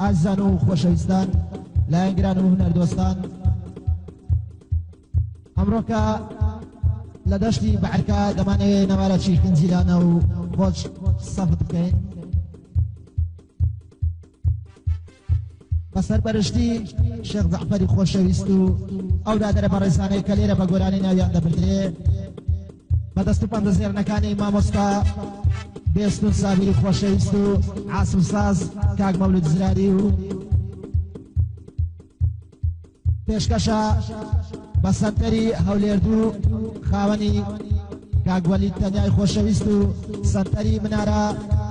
ئازیزان و خۆشەویستان لایەنگران و هونەردۆستان ئەمڕۆکە لە دەشتی بەعرکە دەمانەوێت نەوارە چیرکنجیلانە و خۆش سەفت بکەین بەسەر بەرشتی شێخ جەعفەری خۆشەویست و ئەو دادەرە بەڕێزانەی کە لێرە بە گۆرانی ناویان دەبردرێ بەدەست و پەندەزێرنەکانی مامۆستا بێستون سابیری خۆشەویست و عاسم ساز کاک مەولود زراری و پێشکەشە بە سەنتەری هەولێردوو خاوەنی کاک وەلید تەنیای خۆشەویست و سەنتەری منارە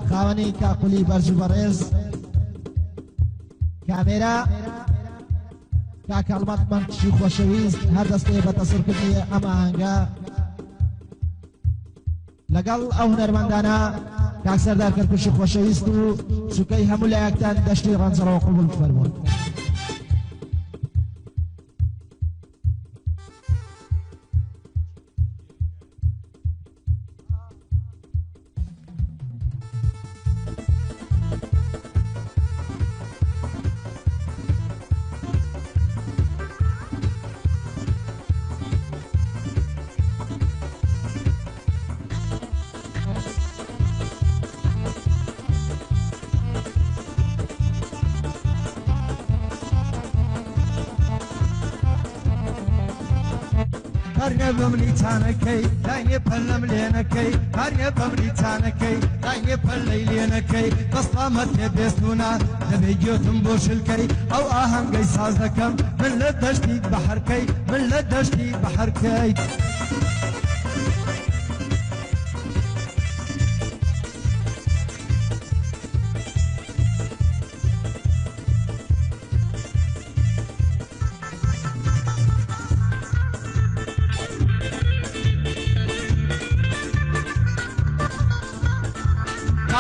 خاوەنی کاکولی بەرج و بەڕێز کامێرە کاک ئەڵمەت مەنکشی خۆشەویست هەر دەستێ بە تەسڕکردنی ئەم ئاهەنگە لەگەڵ ئەو هونەرمەندانە کاک سەردار کەرکوشی خۆشەویست و سوکەی هەموو لایەکتان دەشتی ڕەنجەڕەوە قبول بفەرموون. هرنه بملی تانکی داینه پلم لینکی هرنه بملی تانکی داینه پلی لینکی بس قامت بیستونا نبیجوتم بوشلکی او آهنگی سازکم من لدشتی بحرکی من لدشتی بحرکی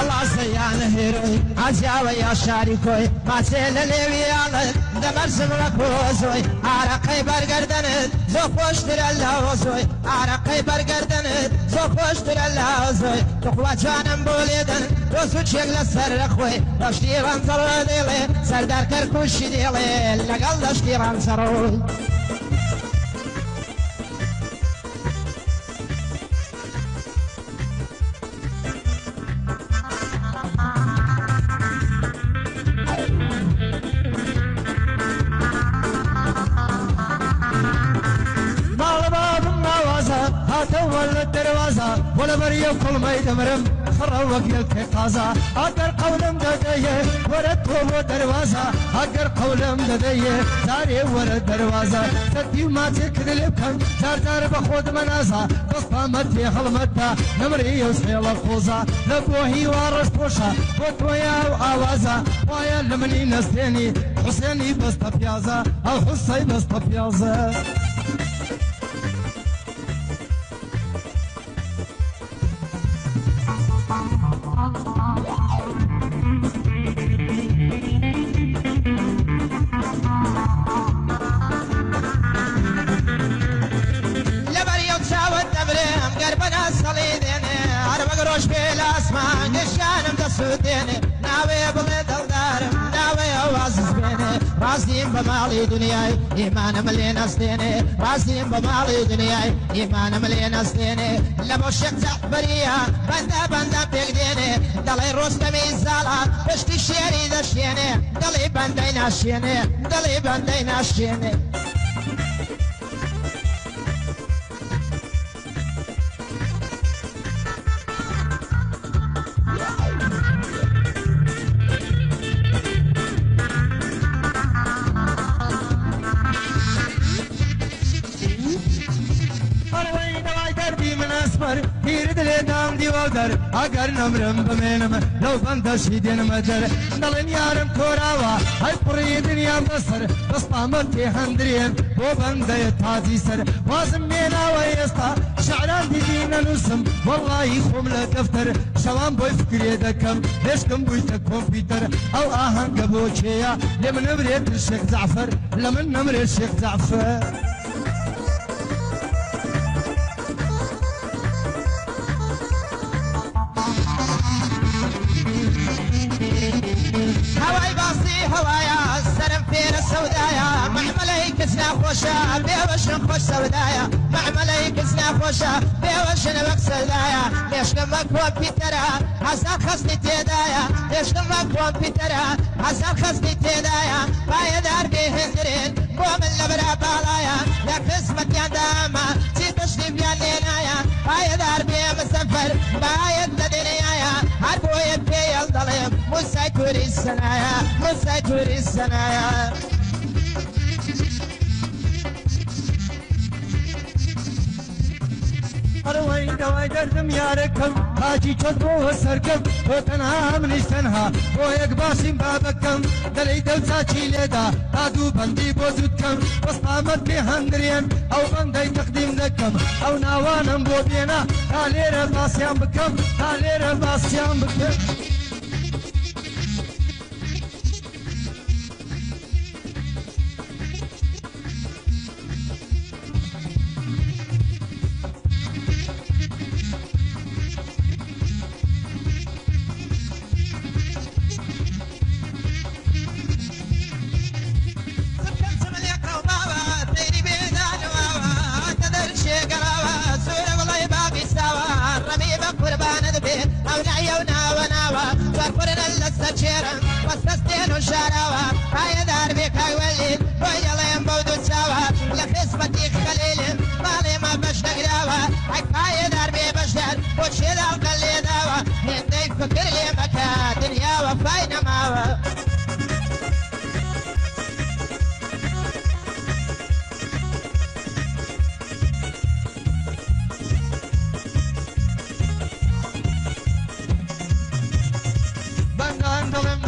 الله سيان هيروي عزاوي يا شاركوي ما سيل ليوي على دمرسم لكوزوي عرقي برقردن زوخوش در اللوزوي عرقي برقردن زوخوش در اللوزوي تخوة جانم بوليدن روزو چيك لسر رخوي رشتي غنزر ديلي سردار كركوشي ديلي لقل دشتي غنزروي ولا الدروازة ولا مريم كل ما يدمرم خروق يلقي قازا أقر قولم دديه ورا توبو دروازة أقر قولم دديه زاري ورا دروازة تدي ما تكذب كم زار زار بخود منازا بس قامتي خلمتها نمري يوصل الخوزة لبوهي وارش بوشا وتويا وآوازا ويا لمني نستيني حسيني بس تبيازا الحصي بس تبيازا روش في الاسمان الشانم تسوديني ناوي بلد الدارم ناوي اوازز بيني راسين بمالي دنياي ايمان مليان استيني راسين بمالي دنياي ايمان مليان استيني لبو الشيخ جعفرية بندا بندا بيقديني دلي رستمي الزالة بشتي الشيري دشيني دلي بندين اشيني دلي بندين اشيني هيرد لدام ديوادر اگر نمرم بمنم لو بندشي دين مجر دلن يارم كوراوا هاي بري دنيا مصر بس طامتي هندريم بو بندي تازي سر وازم مينا ويستا شعران دي دينا نسم والله خوم لدفتر شوان بوي فكري دكم ليشكم بويتا كمبيوتر او آهن قبوشيا لمن نمريت الشيخ زعفر لمن نمري الشيخ زعفر خوشا بيوشن خوش سودايا معملي كسنا خوشا بيوشن بكسدايا ليش لما كمبيوترا حسن خصني تيدايا ليش لما كمبيوترا حسن خصني تيدايا بايدار بهندرين قوم اللبرا بالايا يا قسمت يا داما تشرف يا نينايا بايدار بمسافر بايد لدنيايا هربو يبكي الظلم مسيطر السنايا مسيطر السنايا أروين دواي دردم ياركم حاجي تشدو سركم وتنها منش تنها ويك باسم بابكم دلي دلتا ليدا تادو بندي بوزدكم وصامت بهندرين أو بندي تقديم لكم أو ناوانم بودينا تالير باسيام بكم تالير باسيام بكم وستستين وشراوة هاي دار بك هولي ويلا ينبودو سوا لخصبتي خليل مالي ما بشتق داوا هاي دار بي بشتر وشيدا وقلي داوا هندي فكر لي مكا دنيا وفاينا ماوا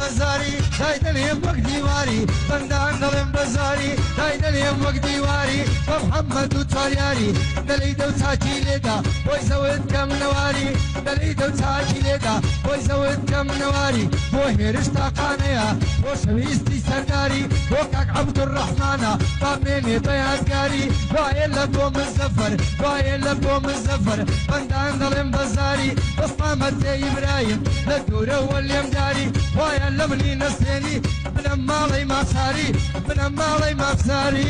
بزاري دايدن يمك ديواري بندان دلم بزاري دايدن يمك ديواري ومحمد وطارياري دليد وتاجي لدا ويزود كم نواري دليد وتاجي لدا ويزود كم نواري وهرش طاقانيا وشويستي سرداري وكاك عبد الرحمن طاميني بيازقاري وايل لكم الزفر وايل لكم الزفر بندان دلم بزاري وصامت زي ابراهيم لدوره واليمداري وايل لمني نسيني بن مالي ما ساري بن مالي ما ساري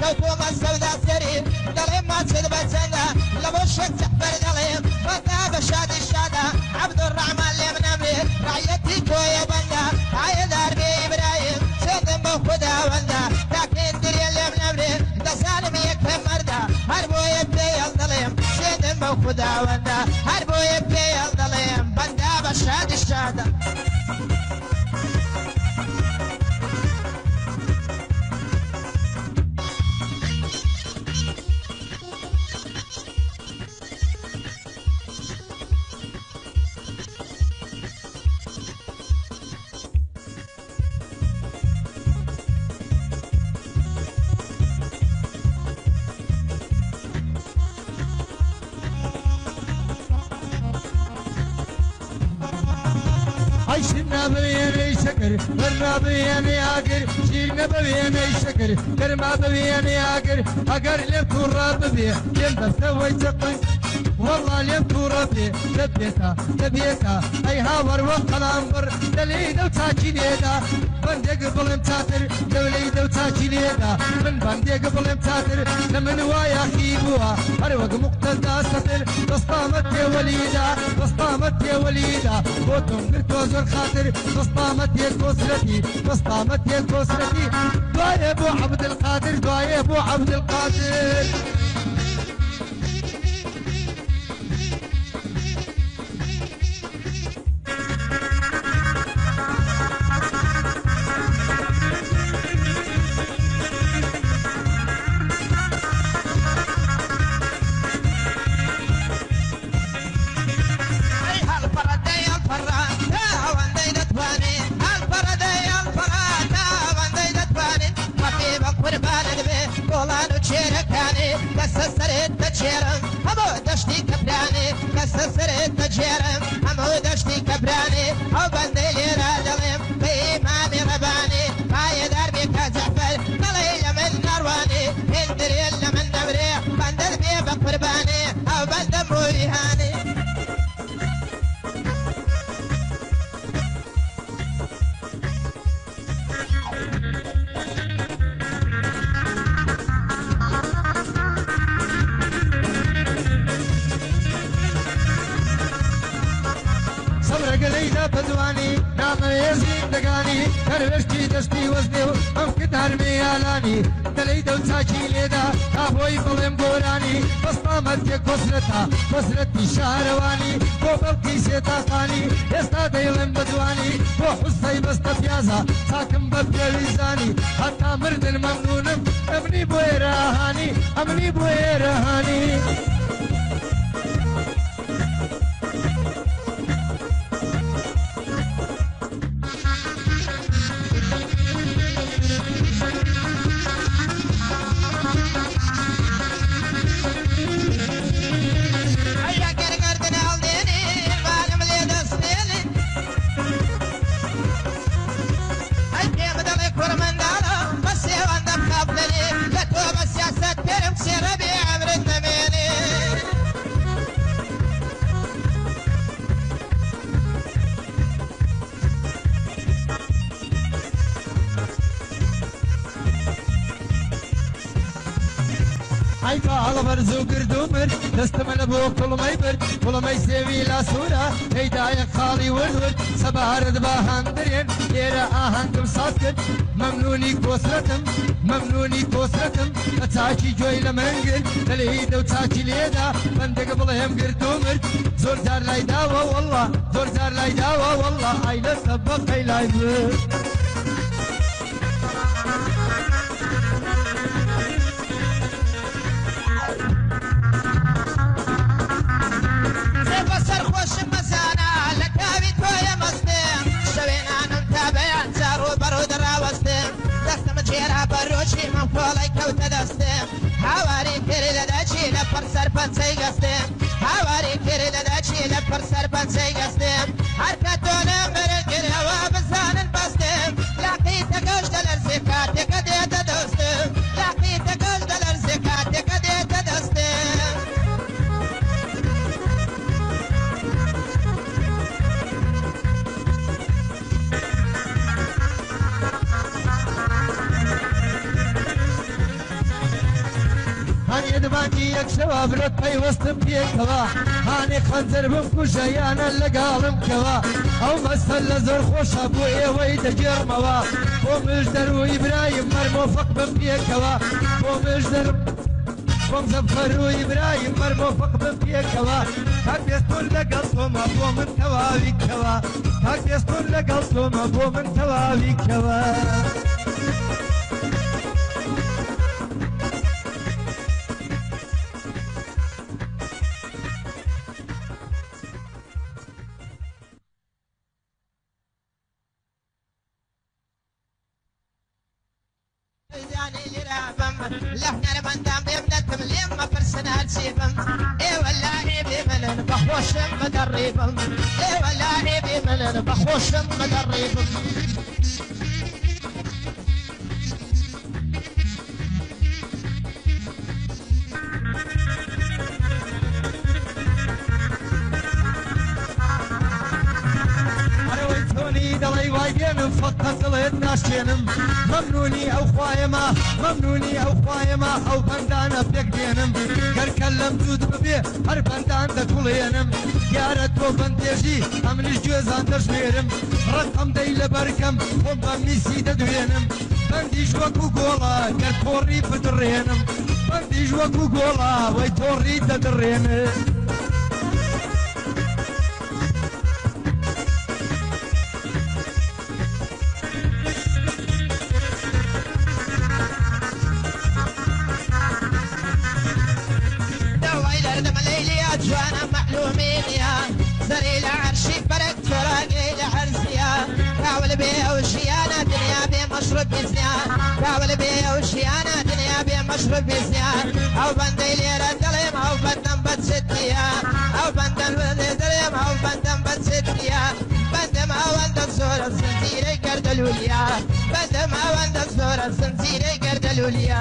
كوكوم السوداء سرير دليم ما تثبت سنة لبوشك تحبر دليم وتاب الشاد الشادة عبد الرحمن اللي من أمري رعيتي كوية بندا هاي دار بي إبراهيم سيدن بخدا وندا لكن دري اللي من أمري دا سالم يكفي مردا هربو يبي الدليم سيدن بخدا وندا هربو يبي الدليم بندا بالشاد الشادة عيشنا بياني شكر مرنا بياني عقر شيلنا بياني شكر كرما بياني عقر عقر لك الراب بيه يلبس سوي تقل والله لك ربي لبيتها لبيتها اي هاور وقلامبر دليد وتاكي ليدا بندق قبل متاتر دليد وتاكي ليدا من بندق قبل متاتر لمن وايا خيبوها اروق مقتدى ستر بسطامت يا وليدا بسطامت يا وليدا وتم برتوز الخاطر بسطامت يا كسرتي بسطامت يا كسرتي دعاء ابو عبد القادر دعاء ابو عبد القادر قربان البيت قولانو تشيركاني بس السريد تشيرم بسرت تجيرم همودشتي كبراني أو بندلي رادلم بإمامي رباني باي دربي كزعفر طليل من نرواني هندريل من نبري بندل بي بقرباني أو بندم ريهاني قليلة بدواني نام يزيد دقاني كربشتي دشتي وزني ممكن هرمي علاني دليدا وتاجي ليدا كابوي بلم بوراني بس طامتك وصلتي شهرواني وبلقي سيتاقاني يستا ديلم بدواني وحسي بس تفيازا ساكن ببيليزاني حتى مردن ممنونم امني بويرهاني عيبا على برزو قردومر دستمن بو كل ما يسوي لا صورة هيدايا خالي ورد سبارد باهندرين يرا آهنكم ساسكت ممنوني كوسرتم اتاكي جوي لمنقل تلهيد وتاكي ليدا بندق بلهم قردومر زور دار لا يداوى والله عيلة سبق عيلاي بروشي من فولاي كوت دستم هواري كري لداشي لفر سرپنسي قستم هواري كري لداشي لفر سرپنسي قستم حركتونم برنگل هوا بزانن بستم لقيت قوش دلر زكاتي قديت دستم لقيت قوش دلر زكاتي قديت دستم هاني دباني يكشوا برد بي وسطم بيكوا هاني خنزر بمكوشا يانا لقالم كوا او مسل زور خوش ابو ايوي دجر موا ومجدر وابراهيم مرموفق بمبيكوا ومجدر ومزفر وابراهيم مرموفق بمبيكوا تاك يستون لقلتهم ابو من توابي كوا تاك يستون لقلتهم ابو من توابي كوا لحنا المندام بيبنتم ليما فرسنا تسيبم اي والله بمن بخوشم مدربم اي والله بمن بخوشم مدربم دلي وايدين فقط لهد ناشينم ممنوني او خوايما او بندانا بيقدينم قر كلم دود ببي هر بندان دكولينم يارت و بنديجي امنش جوزان دشميرم رقم ديل بركم وبميسي ددوينم بنديج وكو قولا قر توري بدرينم بنديج وكو قولا وي توري ددرينم ليلي جوانا معلومين يا زري العرشي فرق فراقي العرسيا كاول بيه وشيانا دنيا بيه مشروب بزيان كاول بيه وشيانا دنيا بيه مشروب بزيان او بندي ليرة دليم او بندم بتستيا او بندم دليم او بندم بتستيا بندم او بندم زور الزنزيري قرد الوليا بندم او بندم زور الزنزيري قرد الوليا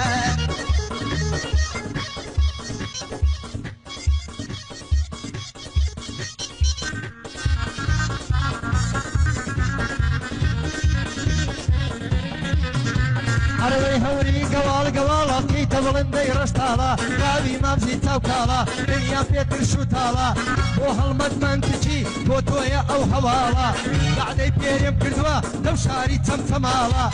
عربي هوري قوال قوال كي تبلندي رشتالا قابي مامزي توكالا دنيا بيتر شوتالا وهالمد من تجي بوتويا او هوالا بعدي بيريم كردوا لو شاري تمتمالا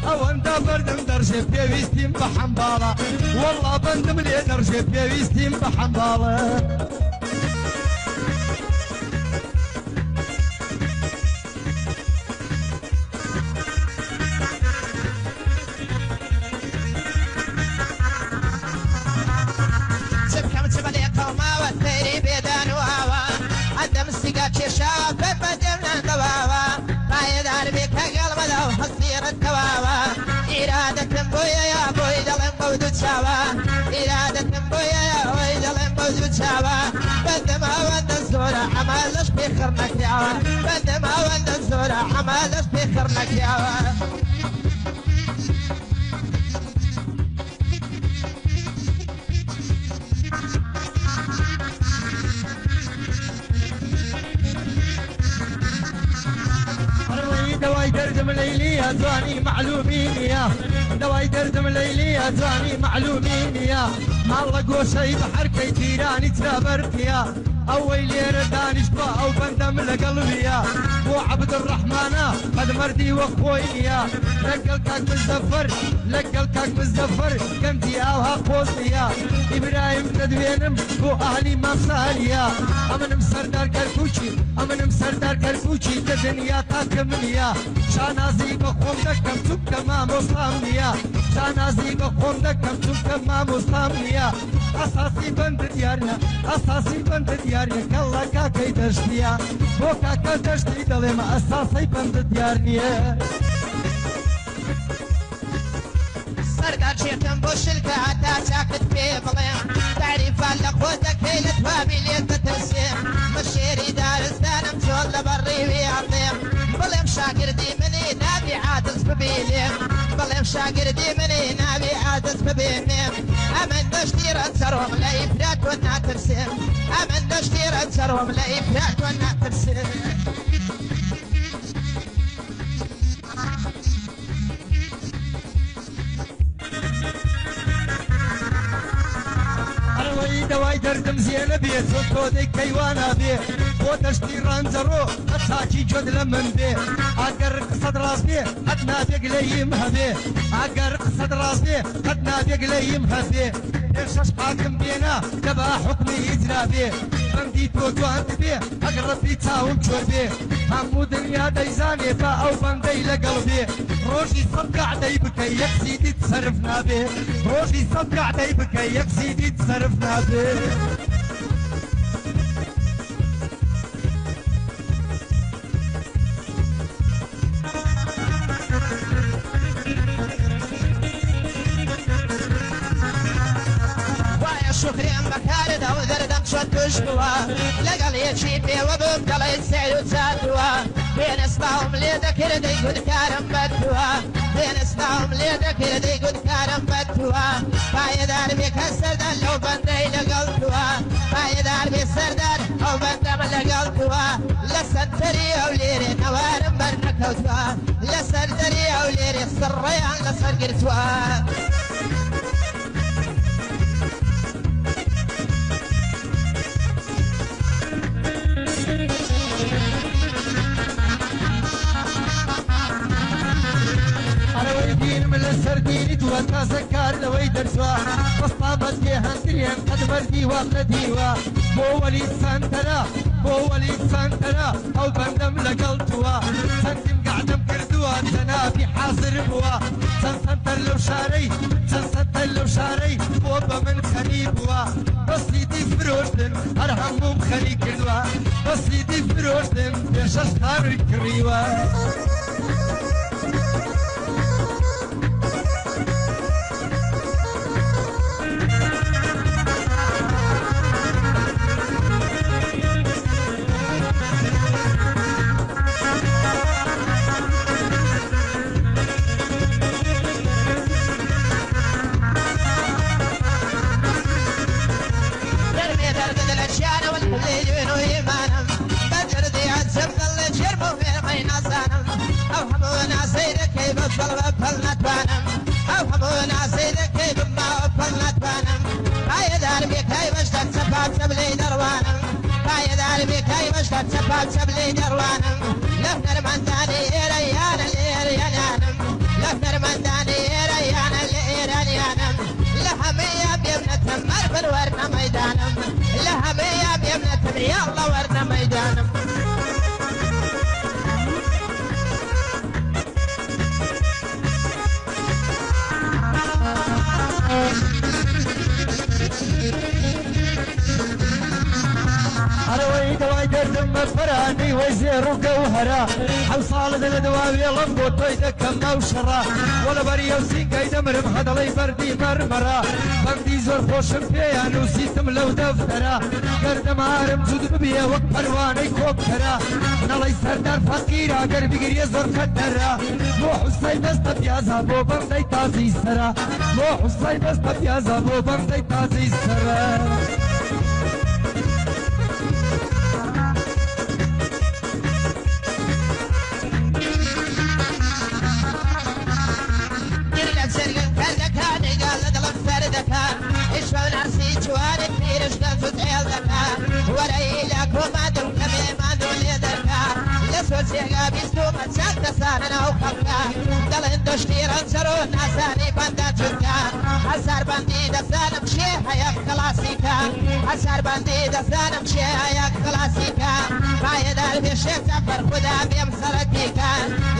او اندا بردم درجة بيويستيم بحنبالا والله بندم لي درجة بيويستيم بحنبالا إرادة بويا يا بوي دلم بودو تشاوا إرادة بويا يا بوي دلم بودو تشاوا بندم وند الزورة عمالش بخرنك ياوا بندم وند الزورة عمالش بخرنك ياوا دواي دردم ليلي يا زواني معلومين يا دواي دردم ليلي يا زواني معلومين يا الله قوشي بحر كي تيراني ترابرت يا أول ليرة دانش با أو بندم لقلبي يا بو عبد الرحمن قد مردي وخوي يا لقلكك مزدفر لقلكك مزدفر قمتي أوها قوسي يا إبراهيم ندوينم بو أهلي مصال يا أمنم سردار كركوشي أمنم سردار كركوشي تدنيا تاكمل يا شانازي بخوم دكم تبكم ما مصلام يا شانازي بخوم دكم تبكم ما مصلام يا أساسي بند ديارنا أساسي بند ديارنا كلا كاكي دشتيا بو كاكا دشتي دلم أساسي بند ديارنيا سردار شيخم بوشلكا عتا ساكت في بليم تعريف لقوتك هيلة بابي ليت بترسيم مشيري دارستانم شغل بري ويعطيم بليم شاكر دي مني نابي عادس ببيليم بليم شاكر دي مني نابي عادس ببيليم أمن دشتير انسرهم لا يفرات ونا ترسيم أمن دشتير انسرهم لا يفرات ونا ترسيم دواي دردم زينة بيه تودي كيوانا بيه ودشتي رانزرو أتاكي جود لمن بيه أقر قصد راس بيه حدنا بيقليمها بيه أقر قصد راس بيه حدنا بيقليمها بيه إرشاش حاكم بينا دبا حكمي يجرى بيه بندي توتو أنت بيه أقرب بيتاهم جور بيه همو دنيا ديزاني با أو بندي لقلبي روشي صبقع دي بكي يكسيدي تصرفنا بيه روشي صبقع دي بكي يكسيدي تصرفنا بيه شكرين بكارد او دردم شد تشكوا لقل يشيبي وبوب قل يسعي وتساتوا بين اسمهم ليدكر دي قد كارم بدوا بين اسمهم ليدكر دي قد كارم بدوا بايدار بك السردان لو بندي لقلتوا بايدار بسردان او بندم لقلتوا لسنتري او ليري نوارم برنكوتوا لسنتري او ليري السريان لسر قرتوا سرديني توتا سكار لوي درسوا بسطابت هندريان قد مردي وقلديوا بو ولي سانتنا بو ولي سانتنا او بندم لقلتوا سنتم قعدم كردوا تنا في حاضر بوا سنتر لو شاري سنتر لو شاري بو بمن خنيبوا بسيدي فروشتن هر هموم خلي كردوا بسيدي فروشتن بيش اشتار كريوا سبلي دروانم لفنر من داني ريان الإيرانم لفنر من داني ريان الإيرانم لحمية بيمنتم مرفر ورنا ميدانم لحمية بيمنتم يلا ورنا ميدانم دواي دردم فراني وزير وقوهرة حوصال الدواوي لنقو طيدة كما وشرا ولا بريو سينقاي دمرم هدلي بردي مرمرة بردي زور خوشم بيانو سيتم لو دفترة قردم عارم زود ببيا وقت پرواني كوبترة نالي سردار فقيرة قربي قرية زور قدرة مو حسي بست بيازا بو بردي تازي سرا مو حسي بست بيازا بو بردي تازي سرا سيغا بيستو متساك تسانا وخلقا دلن دشتيران سرو ناساني بندا جوكا حسار بندي دسانا مشيها يا كلاسيكا حسار بندي دسانا مشيها يا كلاسيكا بايدار بيشيك سفر خدا بيم سرقيكا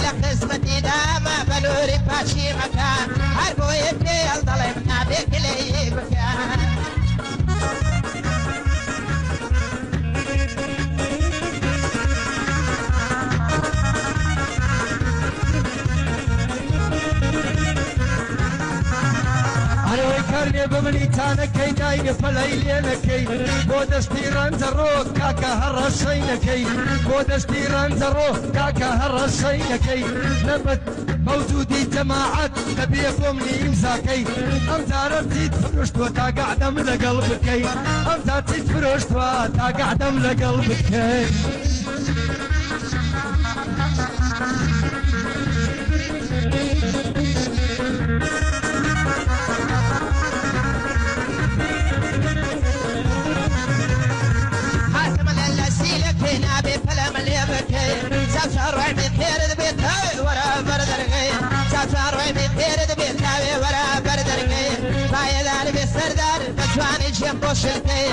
لقسمتي داما بلوري باشي مكان هربو يبكي الظلم نابيك لي بكان بمني تانا كي دايق فلايلينا كي بودشتي رنزرو كاكا هرشينا كي بودشتي رنزرو كاكا هرشينا كي نبت موجودي جماعات نبيكم لي امساكي امزار تزيد فرشتو تا قعدم لقلبكي امزار تزيد فرشتو تا قعدم لقلبكي بوشلكي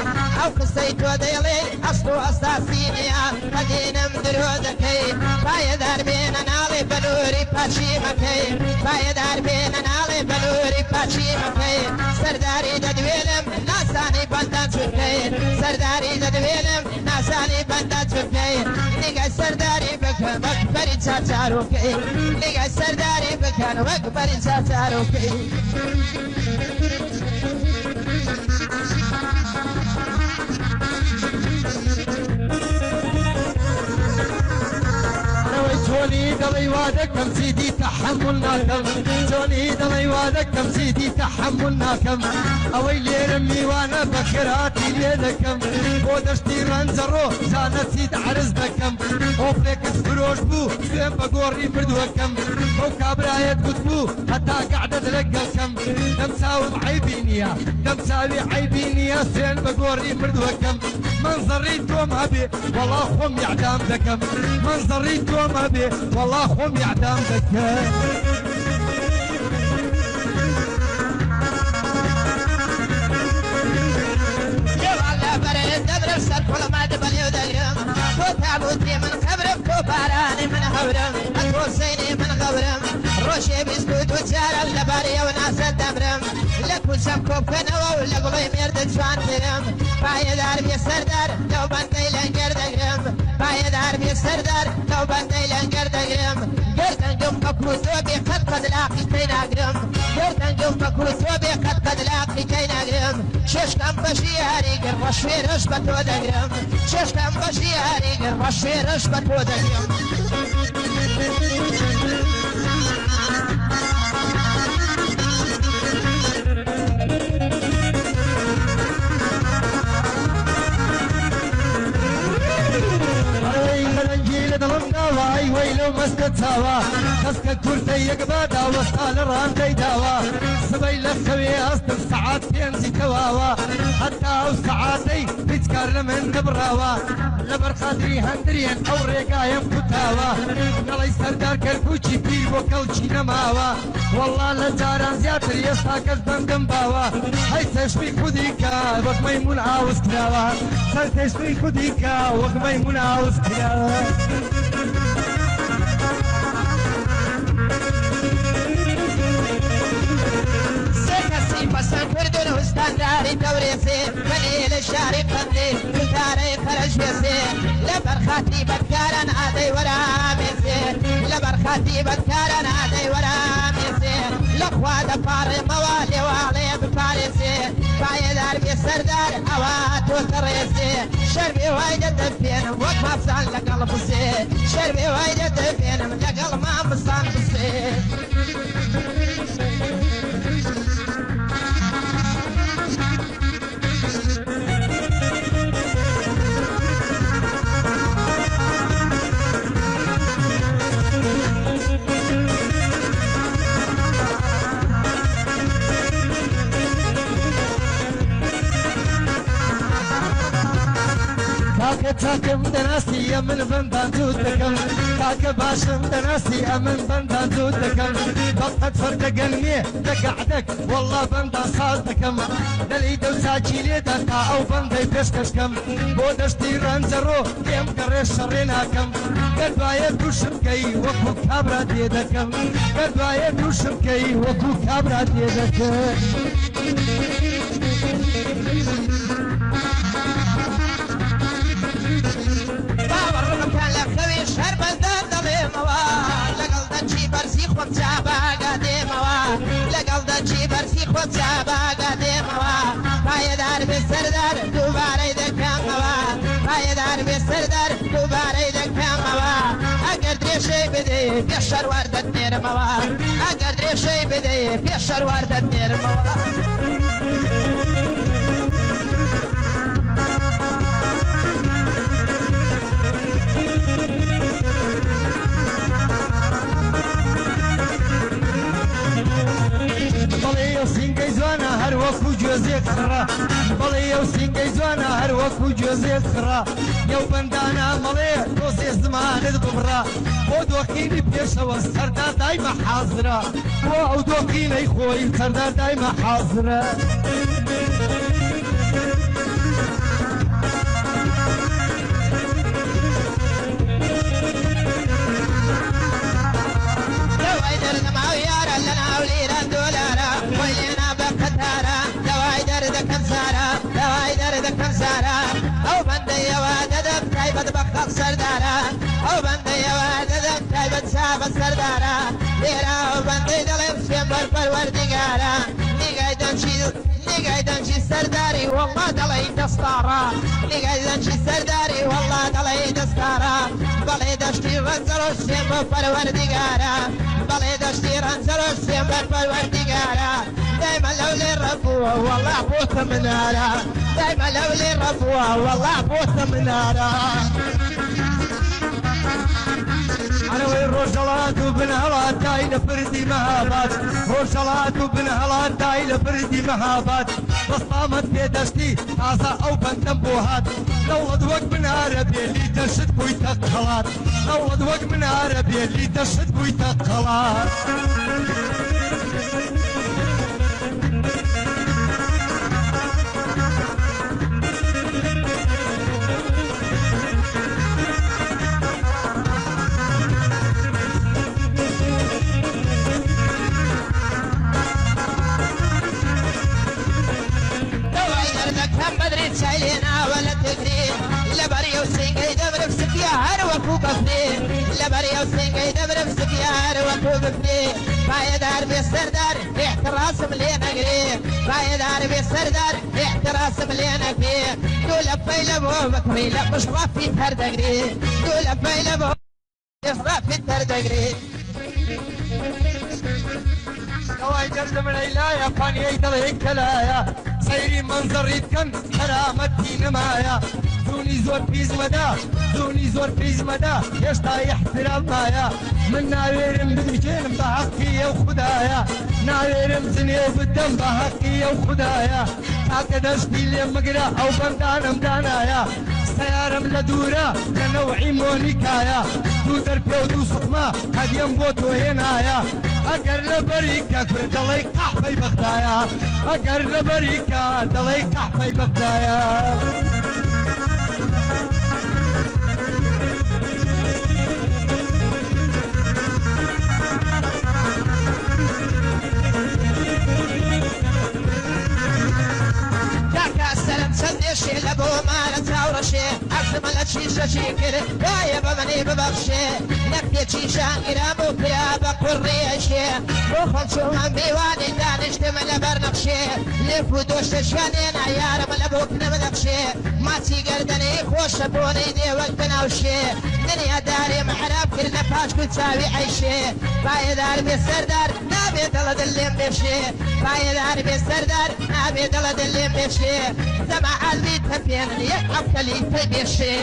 او قصيتو ديلي اصلو اساسينيا مدينة مدرودكي بايدار بين نالي بنوري باشيمكي بايدار بين نالي بنوري باشيمكي سرداري ددويلم ناساني بندان شوكي سرداري ددويلم ناساني بندان شوكي نيجا سرداري بكن وكبري تشاروكي نيجا سرداري بكن وكبري تشاروكي جوني دلي وادك كم سيدي تحملنا كم جوني دلي وادك كم سيدي تحملنا كم اويلي رمي وانا بكراتي ليدكم بودشتي رنزرو زانت سيد عرزنا كم اوفليك فروش بو سيم بقوري بردوكم او كابرايت قطبو حتى قاعدة تلقلكم دمساوي عيبينيا دمساوي عيبينيا سين بقوري بردوكم منظري توم ابي والله خم يعدام دكم منظري توم ابي والله خم يعدام دكم كل ما دبل يديم تو تعبتي من خبرك تو باراني من هورم اتوسيني من غبرم خۆشێ بیسکوت و جارم لە بارەیەوە ناسە دەمرم لە کوچەم کۆبکەنەوە و لە گوڵی مێردە جوانترم پایەدار بێ سەردار لەو بەندەی لەنگەر دەگرم پایەدار بێ سەردار لەو بەندەی لەنگەر دەگرم گەردەنگم بەکوتۆ بێ قەت قەدلاقی تێی ناگرم گەردەنگم بەکوتۆ بێ قەت قەدلاقی تێی ناگرم شێشکەم بەشی یاریگر بە شوێرش بە تۆ دەگرم شێشکەم بەشی یاریگر بە شوێرش بە تۆ دەگرم وای ویلو مسکت ساوا خسکە کورتەی یەکبا داوەستا لە ڕانگەی داوا سبەی لە خەوێ ئەستم سەعات پێنجی تەواوە هەتا ئەو سەعاتەی هیچ کار لە من نەبڕاوە لەبەر خاتری هەندرێن ئەو ڕێگایم کوتاوە نەڵەی سەردار کەرکووچی پیر بۆ کەڵکی نەماوە وەڵڵا لە جاران زیاتر ئێستا کەس بەندم باوە هەی تەشمی خودی کە وەک مەیمون ئاوز کراوە سەر تەشمی خودی کە وەک مەیمون ئاوز کراوە بەسەن کردن وستانداری دەورێسێ منێ لە شاری قەندێ کوتارەی خەرەژێسێ لە بەرخاتی بەدکاران ئادەی وەرامێسێ لە بەرخاتی بەدکاران ئادەی وەرامێسێ لەخوا دەپاڕێمەوە لێواڵێ بپارێسێ پایەدار بێ سەردار ئەوە تۆتە ڕێسێ شەربێ وای دەدەپێنم وەک مافسان لەگەڵ بسێ شەربێ وای دەدەپێنم لەگەڵ مامسان بسێ کاکە چاکم دەناسی ئەمن بەندان جووت دەکەم کاکە باشم دەناسی ئەمن بەندان جووت دەکەم بەقەت فەردەگەنمێ دەگەعدەک وەڵڵا بەندان ساز دەکەم دەلی دەو چاکی لێدا تا ئەو بەندەی پێشکەشکەم بۆ دەشتی ڕەنجەڕۆ پێم گەڕێ شەڕێ ناکەم گەردوایە دووشم کەی وەکو کابرا دێ دەکەم گەردوایە دووشم کەی وەکو کابرا دێ دەکەم لەگەڵ دەچی بەرسی خۆت چاباگا دێمەوە پایەدار بێ سەردار دووبارەی دەکەمەوە پایەدار بێ سەردار دووبارەی دەکەمەوە ئەگەر درێژەی بدەی پێش شەروار دەتنێرمەوە ئەگەر درێژەی بدەی پێش شەروار دەتنێرمەوە سینگەی جوانە هەر وەکو گوێزێک خڕە بەڵێ ئەو سینگەی جوانە هەر وەکو گوێزێک خڕە یەو بەندانە مەڵێ تۆسێ زمانت ببڕە بۆ دۆخینی پێشەوە سەردار دایمە حازرە بۆ ئەو دۆخینەی خۆی سەردار دایمە حازرە ئەو بەندەیەوە دەدەم تایبەت بە خەڵ سەردارە ئەو بەندەیەوە دەدەم تایبەت چابە سەردارە لێرە ئەو بەندەی دەڵێم سوێنبەر پەروەردیگارە نیگای دەنجی سەرداری وەڵڵا دەڵێ دەستاڕە نیگای دەنجی سەرداری وەڵڵا دەڵێ دەستارە بەڵێ دەشتی ڕەنجەڕۆ سوێنبەر پەروەردیگارە بەڵێ دەشتی ڕەنجەڕۆ سوێنبەر پەروەردیگارە دايما لو لي ربوه والله بوت منارة دايما لو لي ربوه والله بوت منارة أنا وين روجلات وبن هلات دايل فردي مهابات روجلات وبن هلات دايل فردي مهابات بسطامت في دشتي تازا أو بندم بوهات نوض وق من عربي اللي تشد بويتك خلات نوض وق من عربي اللي تشد بويتك خلات كم بدري تسايلينا ولا تدري لبري وسنقي دبر بسقيا هروكو بفري لبري وسنقي دبر بسقيا هروكو بفري بايدار بالسردار احتراس ملينا قريب بايدار بالسردار احتراس ملينا قريب دول بيلبو بكري لا مش رافي تردقري دول بيلبو رافي تردقري نواي جرد من علايا فاني يدري كلايا سيري منظر يتكن كرامتي نمايا دوني زور بيز مدا دوني زور بيز مدا يشتا يحترام مايا من ناويرم بدمجين بحقي وخدايا ناويرم زني وبدم بحقي وخدايا تاكد اشتي لي مقرا او بندان مدانايا سيارم لدورا لنوعي مونيكايا دو دربي ودو سقما هاد ينبوتو هنايا اگر لبريكا دلي قحبي بغدايا اگر لبريكا دلي قحبي بغدايا سدشي لبو مال تاورشي عزم الاتشيشة شيكر يا بمني ببخشي نكتي تشيشان قرامو قرابة قريشي وخل شو هم بيواني دانش تمنى برنقشي لفودوش تشانين عيار ملبوك نمنقشي ما تيقردني خوش بوني دي وقت نوشي دنيا داري محراب كرنا فاش كتساوي عيشي بايدار بالسردار نابي دلد اللي بيفشي بايدار بالسردار نابي دلد اللي بيفشي سمع قلبي تبين لي عبكلي تبيشي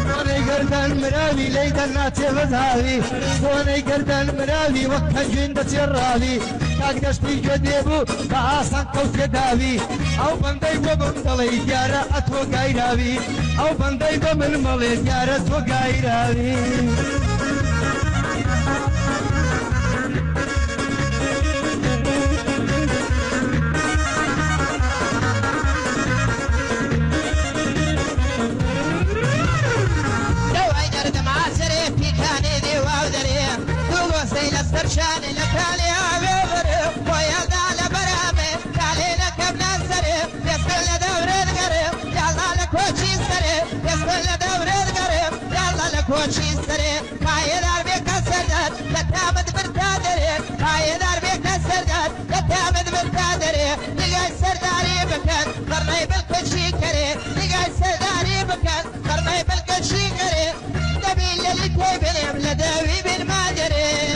واني قردان مناوي ليدا ناتي بزهاوي واني قردان مناوي وكان جندة الراوي تاقدش في جديبو بآسان كوت يداوي او بندي وبندلي ديارة اتو قايراوي او بندي ومن ملي ديارة اتو قايراوي السرشان لكالي عبيبري ويا دال برامي كالي لك ابن السري يسكن لدور القريب يلا لك وشي السري يسكن لدور القريب يلا لك وشي السري بايدار بك السردار لتامد برتادري بايدار بك السردار لتامد برتادري لقى السرداري بكن قرني بالكشي كري لقى السرداري بكن قرني بالكشي كري دبيل اللي تبني لداوي بالمادري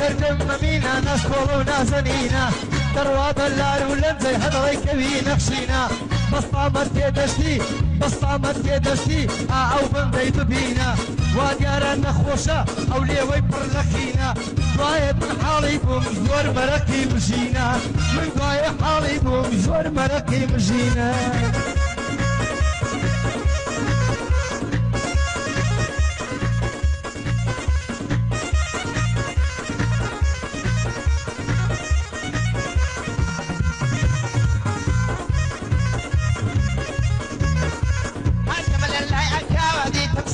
ترجم ممينا ناس طولونا زنينا درواد اللار ولنزي هضري كبي نخشينا بصطامت يدشتي بصطامت يدشتي او بندي ببينا وديار نخوشة او ليوي برلخينا ضايد من حالي بوم زور مركي مجينا من ضايد حالي بوم زور مركي مجينا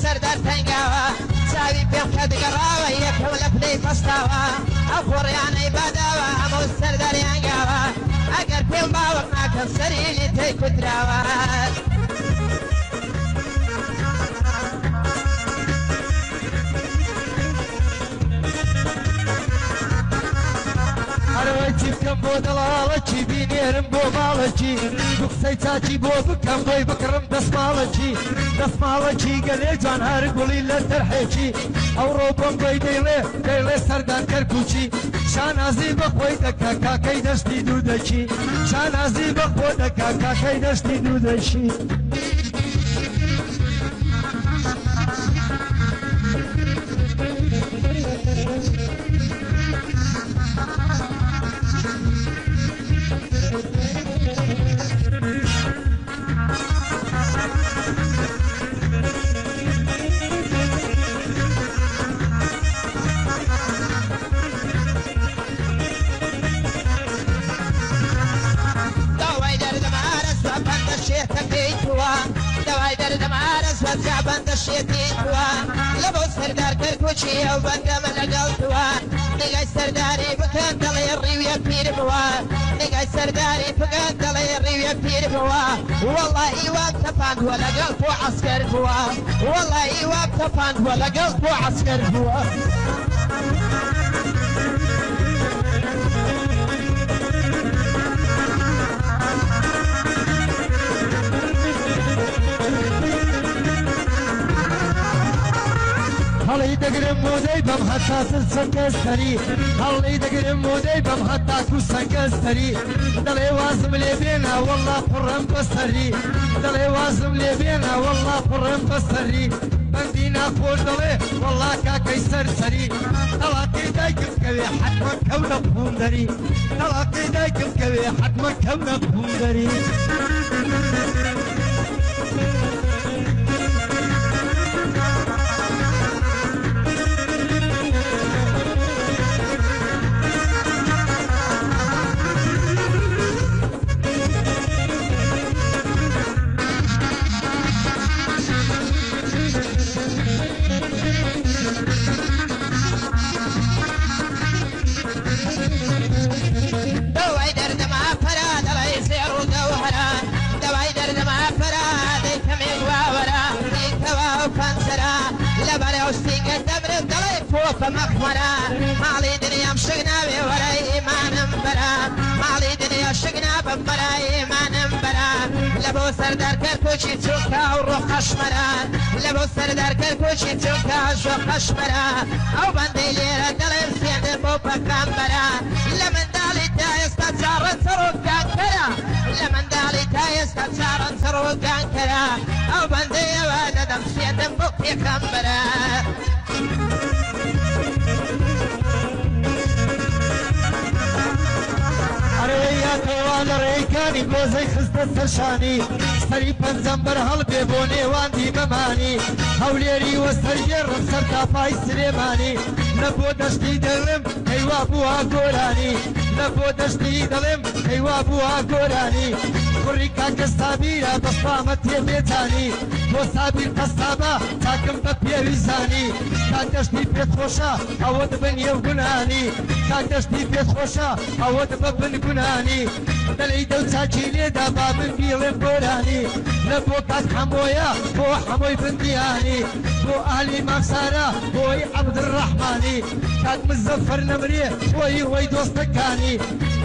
سردار تنقاوة ساوي بيخد قراوة يكولك لي فستاوة أخور يعني بداوة همو السردار ينقاوة أقر بيوم باوك معك السريلي تيكو دراوة أرويتي بكم بودلالتي بينيرم بو مالتي بقسيتاتي بو بكم بوي بكرم دسمالتي قلي جان هارقولي لترحيتي أو روبم بوي ديلي سردان كركوشي شانازي بقوي دكا كاكي دشتي دودشي شانازي بقوي دكا كاكي دشتي دودشي تەکەیتوە دەوای دەردەمارەز وەجا بەندەشێتیتوە لە بۆ سەردار کەرکوچی ئەو بەندەمە لەگەڵتوە نگای سەرداری بکەن دەڵێ ڕیویە پیر بووە نگای سەرداری بکەن دەڵێ ڕیویە پیر بووە وەڵڵی وام تەپاندووە لەگەڵ بۆ عەسکەر بووە وەڵڵی وام تەپاندووە لەگەڵ بۆ عەسکەر بووە هەڵی دەگرم مودەی بەم هەتاسن سەنگەستەری هەڵی دەگرم مودەی بەم هەتاکو سەنگەستەری دەڵێ وازم لێ بێنە وەڵڵا پڕم بەسەری دەڵێ وازم لێ بێنە وەڵڵا پڕم بەسەری بەندی ناخۆش دەڵێ وەڵڵا کاکەی سەرسەری تەڵاقی دایکم کەوێ حتمە کەونە پوندەری تەڵاقی دایکم کەوێ حتمە کەونە پوندەری مەخوەرە ماڵی دنیام شک ناوێ وەرە ئیمانم بەرە ماڵی دنیا شک نابم بەرە ئیمانم بەرە لە بۆ سەردار کەرکوچی چووکە و ڕۆخەشمەرە لە بۆ سەردار کەرکوچی چووکە ژۆخەشمەرە ئەو بەندەی لێرە دەڵێم سێندر بۆ پەکان بەرە لە منداڵی تا ئێستا چاڕە چڕۆکانکەرە لە منداڵی تا ئێستا چاڕە چڕۆکانکەرە ئەو بەندەیەوە دەدەم سێندم بۆ پێکان بەرە لە ڕێیکانی گۆزەی خستە سەرشانی سەری پەنجەم بەرهەڵ بێ بۆ نێوان دیمەمانی هەولێری وە سەرگێڕم سەر تاپای سلێمانی لە بۆ دەشتی دەڵێم کەیوا بووە گۆرانی لە بۆ دەشتی دەڵێم کەیوا بووە گۆرانی کوڕی کاکە سابیرە بەسپامە تێبێتانی بۆ سابیر قەسابە چاکم بە پێویزانی کاک دەشتی پێت خۆشە ئەوە دەبن یەوگونانی کاک دەشتی پێت خۆشە ئەوە دەبە بنگونانی دەلەی دەو چاچی لێدا بابن بیڵێم گۆرانی لە بۆ کاک هەمۆیە بۆ هەمۆی بندیانی بۆ ئالی مامسارە بۆی عەبدڕەحمانی کاک مزەفەر نەمرێ بۆی وەی دۆستەکانی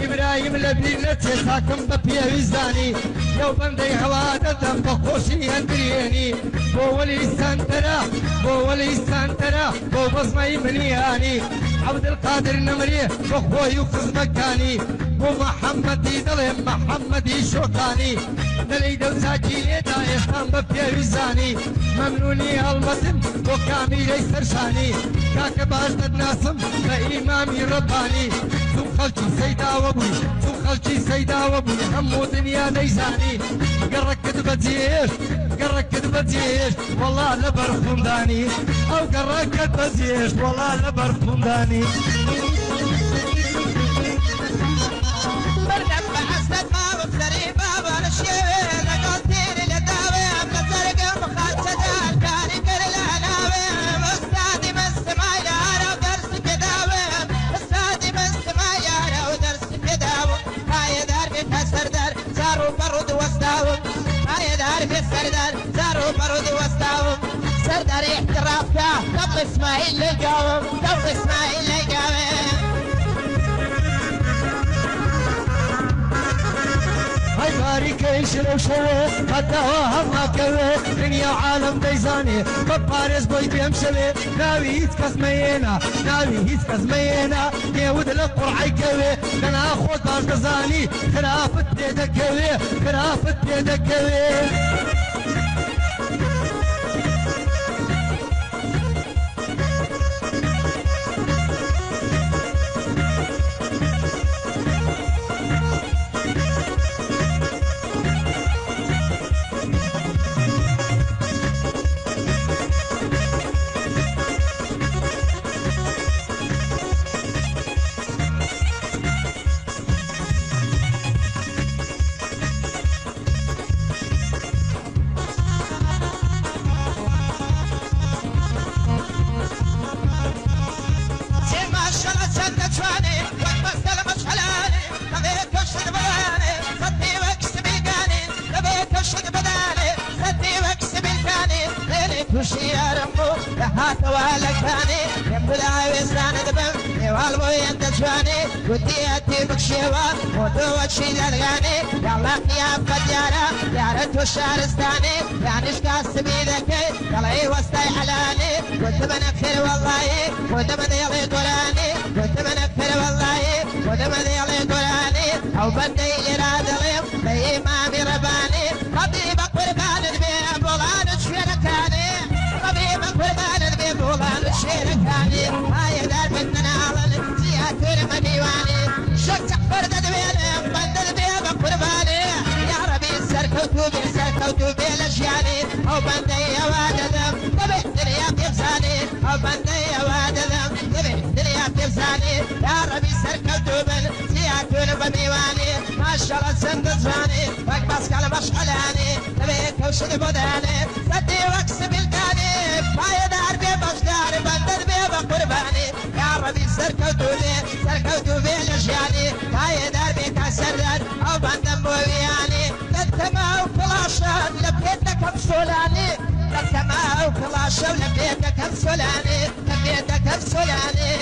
ئیبراهیم لە بیر نەچێ چاکم بە پێویزانی لەو بەندەی هەوا دەدەم بە خۆشی هەندرێنی بۆ وەلی سانتەرە بۆ وەلی سانتەرە بۆ بەزمەی منیانی عەبدولقادر نەمرێ بە خۆی و خزمەکانی بۆ محەممەدی دەڵێم محەممەدی شۆکانی دەلەی دەوچاکی لێدا ئێستان بە پێویزانی مەمنونی هەڵمەتن بۆ کامیرەی سەرشانی کاکە باش دەدناسم بە ئیمامی ڕەبانی چوو خەڵکی سەیداوە بووی چوو خەڵکی سەیداوە بووی هەموو دنیا دەیزانی گەڕەکت بەجێش گەڕەکت بەجێش وەڵا لەبەر خوندانی ئەو گەڕەکەت بەجێش وەڵا لەبەر خوندانی سردار احترافك طب اسماعيل لقاوم طب اسماعيل لقاوم هاي باریکەی شلو شەوێ هەتاوە هەڵناکەوێ دنیا و عالم دەیزانێ بە پارێز بۆی پێم شەوێ ناوی هیچ کەس مەیێنە ناوی هیچ کەس مەیێنە نێود لە قوڕعی کەوێ لەنا خۆت باش دەزانی خرافت پێدەکەوێ خرافت پێدەکەوێ هاتوالك فاني يبدأ ويستان دبم يوالبو ينتشواني وديتي بكشيوة ودوت شي للغاني يلا قيام بديارة يارت وشارستاني يعني شكاس بيدك يلا وستاي علاني كنت منكر والله كنت مديلي قراني كنت منكر والله كنت مديلي قراني أو بدي إرادة ليم بي إمامي رباني طبيبك قربان البيب ولان الشركاني طبيبك قربان البيب ولان الشركاني هاي دار مننا علن سياتر مديواني شكك فرد البيب بند البيب قرباني يا ربي سركوتو بيلشياني أو بندي واددم تبي الدنيا بيفساني أو بندي واددم تبي الدنيا بيفساني يا ربي سركوتو سياتر بميواني ما شاء الله سندزواني وقبس قلب أشعلاني تبي كوشد بداني سدي واكسب الكاني باي دار بيبشدار بندر بيب قرباني يا ربي سركوتو بيلشياني باي دار بيكسردار أو بندم بوياني لتما وكلاشة لبيتك بسولاني لتما وكلاشة لبيتك بسولاني لبيتك بسولاني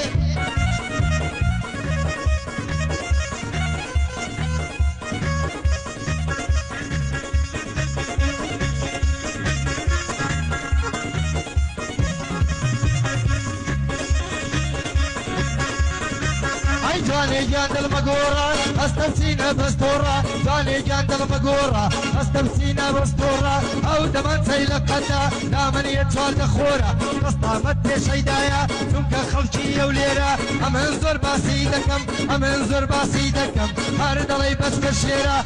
جاني جاند المقورة استمسينا بستورة جاني جاند المقورة استمسينا بستورة او دمان سيلك قدا دامن يتوال دخورة قصطامت شيدايا سمك خلشي وليرة ام انظر باسيدكم ام انظر باسيدكم هارد علي بس كشيرة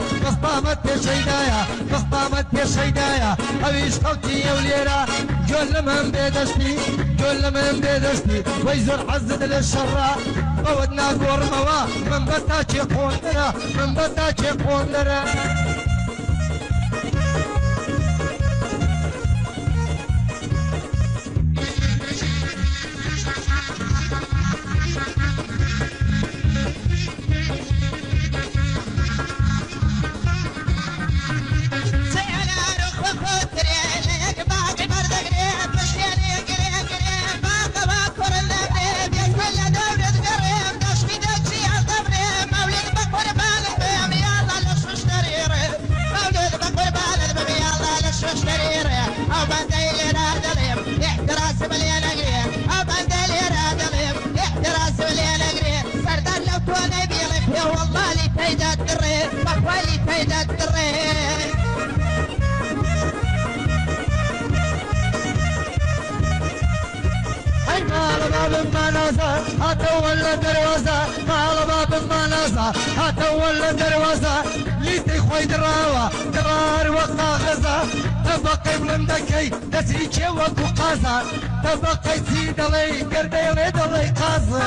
قصطامت شيدايا اويش خلشي وليرة جل من بيدشتي ويزر حزد للشرة ودنا قرموا من بتاكي قوندرا والله لي فايدة الدري والله فايدة الدري على باب المنازة هتولى دروازة على باب المنازة هتولى دروازة ليتي خوي دراوة درار وقتا غزة تبقي بلندكي تسيكي وكو قازة تبقي سيدلي قردي ليدلي قازة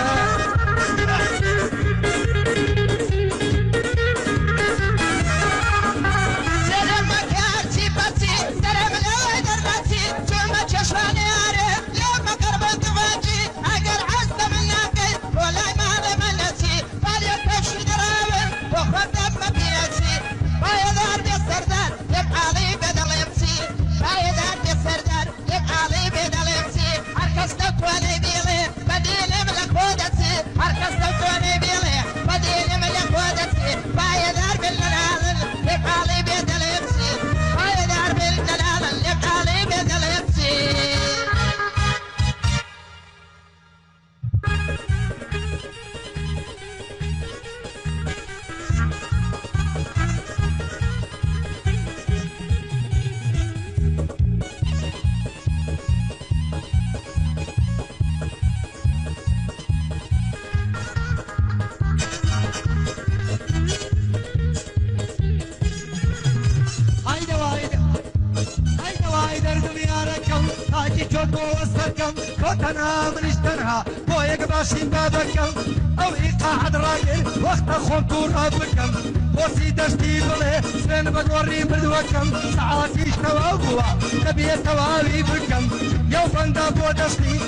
كوتنا من اشترها بويك باشين بابكم او ايقاعد رايل وقت خونتو رابكم بوسي دشتي بلي سين بدوري بدوكم ساعاتي شتوابوا نبي توابي بكم يو فندا بودشتي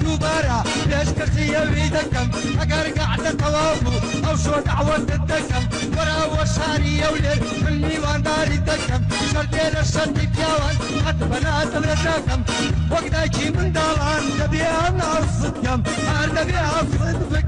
دوبارا ليش كخيا بيدكم اقر قاعدة توابو او شو دعوة الدكم ورا وشاري يولي مني وانداري دكم شردين الشرطي بياوان بيت بنات بيتكم وقتاكي من دالان دبي انا الصدقم هر دبي الصدق